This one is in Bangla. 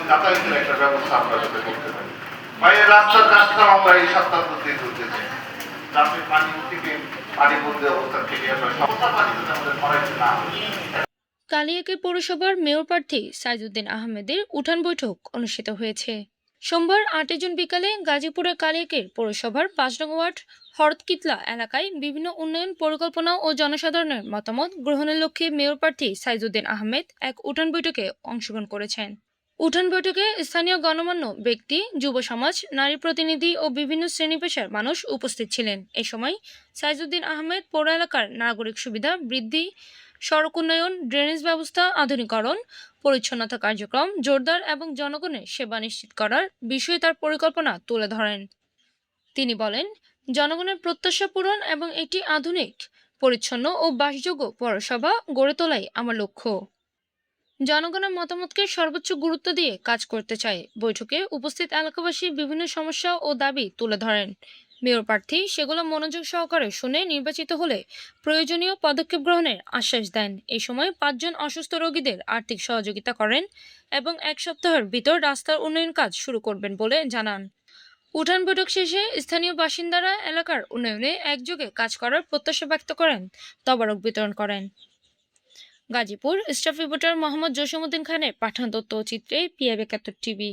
যাতায়াতের একটা ব্যবস্থা আমরা যাতে করতে পারি। বাইরে রাস্তার কাজটা আমরা এই সপ্তাহ মধ্যেই করতে চাই, যাতে পানি থেকে পানির মধ্যে অবস্থান থেকে আমরা সমস্যা পানি যাতে আমাদের করাইতে না হয়। কালিয়াকৈর পৌরসভার মেয়র প্রার্থী সাইজউদ্দিন আহমেদের উঠান বৈঠক অনুষ্ঠিত হয়েছে। সোমবার ৮ জুন বিকালে গাজীপুরের কালিয়াকৈর পৌরসভার ৫ নং ওয়ার্ড হরদকিতলা এলাকায় বিভিন্ন উন্নয়ন পরিকল্পনা ও জনসাধারণের মতামত গ্রহণের লক্ষ্যে মেয়র প্রার্থী সাইজউদ্দিন আহমেদ এক উঠান বৈঠকে অংশগ্রহণ করেছেন। উঠান বৈঠকে স্থানীয় গণমান্য ব্যক্তি, যুব সমাজ, নারী প্রতিনিধি ও বিভিন্ন শ্রেণী পেশার মানুষ উপস্থিত ছিলেন। এ সময় সাইজউদ্দিন আহমেদ পৌর এলাকার নাগরিক সুবিধা বৃদ্ধি, সড়ক উন্নয়ন, ড্রেনেজ ব্যবস্থা আধুনিকরণ, পরিচ্ছন্নতা কার্যক্রম জোরদার এবং জনগণের সেবা নিশ্চিত করার বিষয়ে তার পরিকল্পনা তুলে ধরেন। তিনি বলেন, জনগণের প্রত্যাশা পূরণ এবং একটি আধুনিক, পরিচ্ছন্ন ও বাসযোগ্য পৌরসভা গড়ে তোলাই আমার লক্ষ্য। জনগণের মতামতকে সর্বোচ্চ গুরুত্ব দিয়ে কাজ করতে চাই। বৈঠকে উপস্থিত এলাকাবাসী বিভিন্ন সমস্যা ও দাবি তুলে ধরেন। মেয়র প্রার্থী সেগুলো মনোযোগ সহকারে শুনে নির্বাচিত হলে প্রয়োজনীয় পদক্ষেপ গ্রহণের আশ্বাস দেন। এই সময় ৫ জন অসুস্থ রোগীদের আর্থিক সহযোগিতা করেন এবং ১ সপ্তাহের ভিতর রাস্তার উন্নয়ন কাজ শুরু করবেন বলে জানান। উঠান বৈঠক শেষে স্থানীয় বাসিন্দারা এলাকার উন্নয়নে একযোগে কাজ করার প্রত্যাশা ব্যক্ত করেন, তবারক বিতরণ করেন। গাজীপুর স্টাফ রিপোর্টার মোহাম্মদ জসিমউদ্দিন খানের পাঠানো তথ্যচিত্রে PIB ৭১ টিভি।